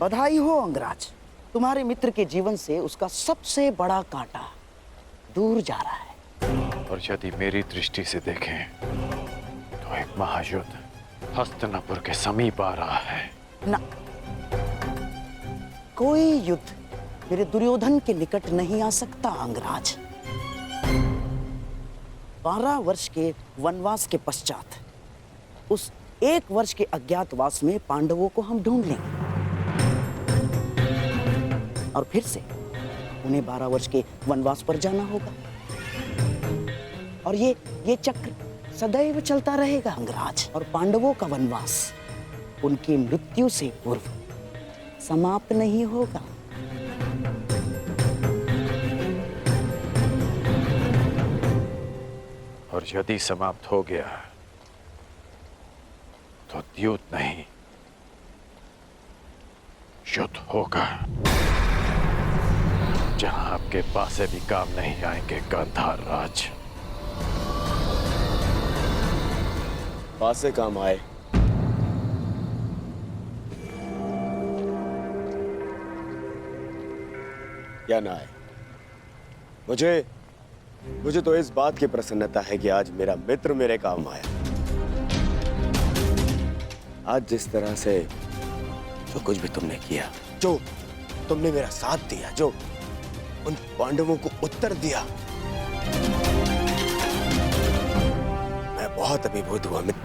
बधाई हो अंगराज, तुम्हारे मित्र के जीवन से उसका सबसे बड़ा कांटा दूर जा रहा है। और यदि मेरी दृष्टि से देखें तो एक महायुद्ध हस्तिनापुर के समीप आ रहा है। ना, कोई युद्ध मेरे दुर्योधन के निकट नहीं आ सकता अंगराज। 12 वर्ष के वनवास के पश्चात उस 1 वर्ष के अज्ञातवास में पांडवों को हम ढूंढ लेंगे और फिर से उन्हें 12 वर्ष के वनवास पर जाना होगा और ये चक्र सदैव चलता रहेगा अंगराज। और पांडवों का वनवास उनकी मृत्यु से पूर्व समाप्त नहीं होगा। और यदि समाप्त हो गया तो द्यूत नहीं, युद्ध होगा जहां आपके पासे भी काम नहीं आएंगे गांधार राज। पासे काम आए या ना आए, मुझे तो इस बात की प्रसन्नता है कि आज मेरा मित्र मेरे काम आया। आज जिस तरह से जो कुछ भी तुमने किया, जो तुमने मेरा साथ दिया, जो उन पांडवों को उत्तर दिया, मैं बहुत अभिभूत हुआ मित्र।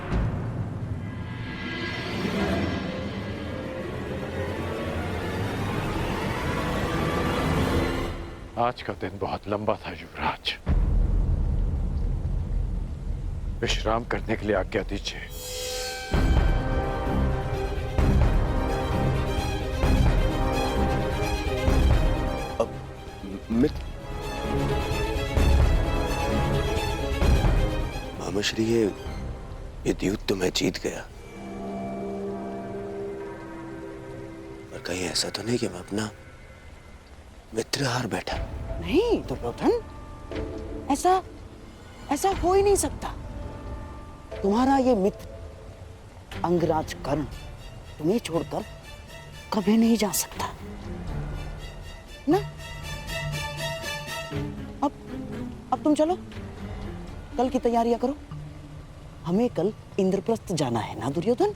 आज का दिन बहुत लंबा था युवराज, विश्राम करने के लिए आज्ञा दीजिए। अब मित्र, मामाश्री, ये द्यूत तो मैं जीत गया, पर कहीं ऐसा तो नहीं कि मैं अपना मित्र हार बैठा? नहीं दुर्योधन, ऐसा हो ही नहीं सकता। तुम्हारा ये मित्र अंगराज कर्ण तुम्हें छोड़कर कभी नहीं जा सकता ना। अब तुम चलो, कल की तैयारियां करो। हमें कल इंद्रप्रस्थ जाना है ना दुर्योधन।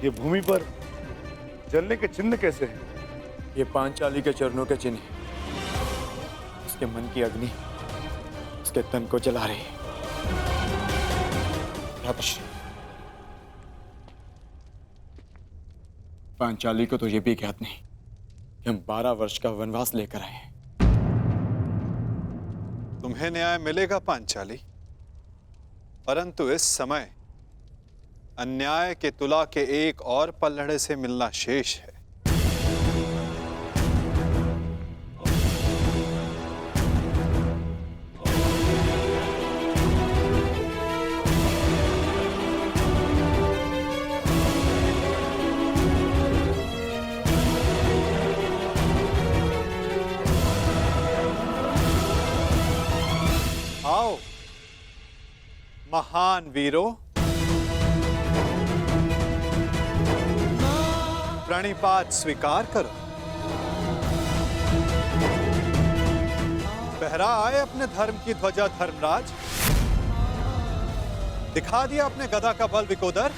ये भूमि पर जलने के चिन्ह कैसे हैं? ये पांचाली के चरणों के चिन्ह हैं। उसके मन की अग्नि उसके तन को जला रही है। भ्रातृश्री, पांचाली को तो ये भी ज्ञात नहीं कि हम 12 वर्ष का वनवास लेकर आए हैं। तुम्हें न्याय मिलेगा पांचाली, परंतु इस समय अन्याय के तुला के एक और पल्लड़े से मिलना शेष है। आओ महान वीरों, प्रणिपात स्वीकार करो। फहरा आए अपने धर्म की ध्वजा धर्मराज, दिखा दिया अपने गदा का बल विकोदर,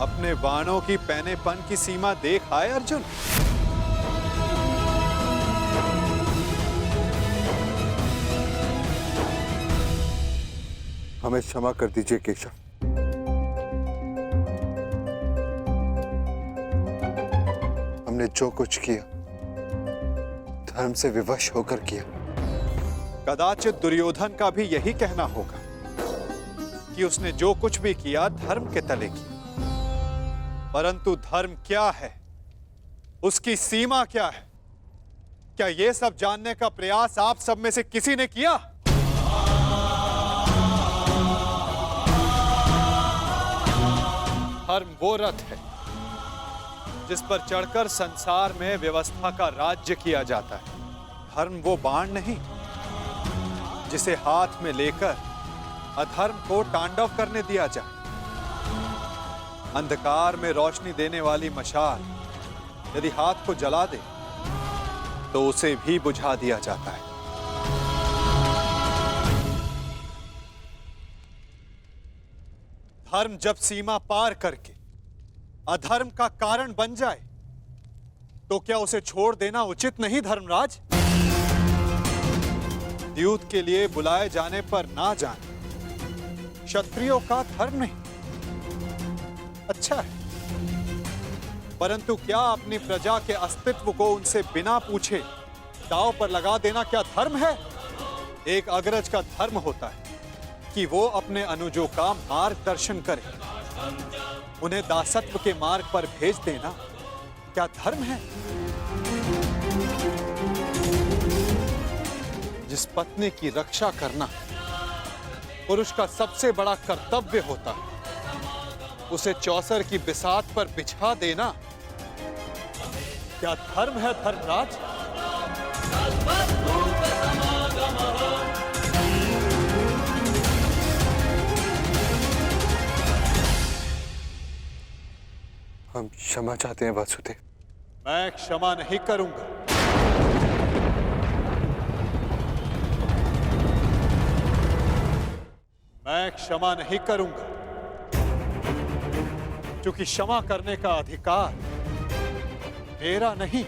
अपने बाणों की पैनेपन की सीमा देख आए अर्जुन। हमें क्षमा कर दीजिए केशव। हमने जो कुछ किया धर्म से विवश होकर किया। कदाचित दुर्योधन का भी यही कहना होगा कि उसने जो कुछ भी किया धर्म के तले किया, परंतु धर्म क्या है, उसकी सीमा क्या है, क्या यह सब जानने का प्रयास आप सब में से किसी ने किया? धर्म वो रथ है जिस पर चढ़कर संसार में व्यवस्था का राज्य किया जाता है। धर्म वो बाण नहीं जिसे हाथ में लेकर अधर्म को तांडव करने दिया जाए। अंधकार में रोशनी देने वाली मशाल यदि हाथ को जला दे तो उसे भी बुझा दिया जाता है। धर्म जब सीमा पार करके अधर्म का कारण बन जाए तो क्या उसे छोड़ देना उचित नहीं धर्मराज? युद्ध के लिए बुलाए जाने पर ना जाना क्षत्रियों का धर्म नहीं। अच्छा है, परंतु क्या अपनी प्रजा के अस्तित्व को उनसे बिना पूछे दांव पर लगा देना क्या धर्म है? एक अग्रज का धर्म होता है कि वो अपने अनुजों का मार्गदर्शन करे। उन्हें दासत्व के मार्ग पर भेज देना क्या धर्म है? जिस पत्नी की रक्षा करना पुरुष का सबसे बड़ा कर्तव्य होता है, उसे चौसर की बिसात पर बिछा देना क्या धर्म है धर्मराज? हम क्षमा चाहते हैं वासुदेव। मैं क्षमा नहीं करूंगा। मैं क्षमा नहीं करूंगा क्योंकि क्षमा करने का अधिकार मेरा नहीं,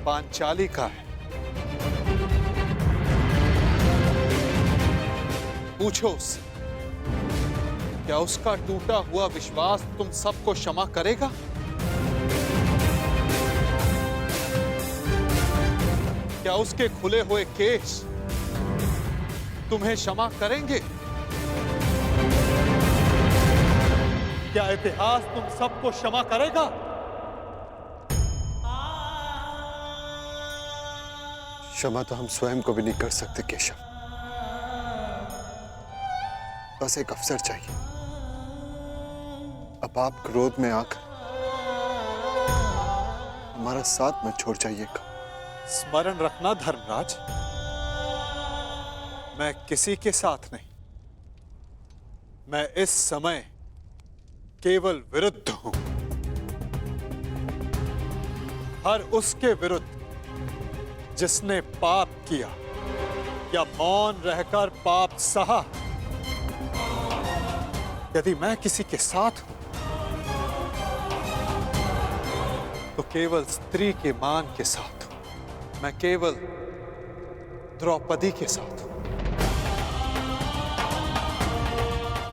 पांचाली का है। पूछो उससे, क्या उसका टूटा हुआ विश्वास तुम सबको क्षमा करेगा? क्या उसके खुले हुए केश तुम्हें क्षमा करेंगे? क्या इतिहास तुम सबको क्षमा करेगा? क्षमा तो हम स्वयं को भी नहीं कर सकते केशव। बस एक अवसर चाहिए। अब आप क्रोध में आकर हमारा साथ मत छोड़ जाइएगा। स्मरण रखना धर्मराज, मैं किसी के साथ नहीं, मैं इस समय केवल विरुद्ध हूं। हर उसके विरुद्ध जिसने पाप किया या मौन रहकर पाप सहा। यदि मैं किसी के साथ हूं तो केवल स्त्री के मान के साथ हूं। मैं केवल द्रौपदी के साथ हूं।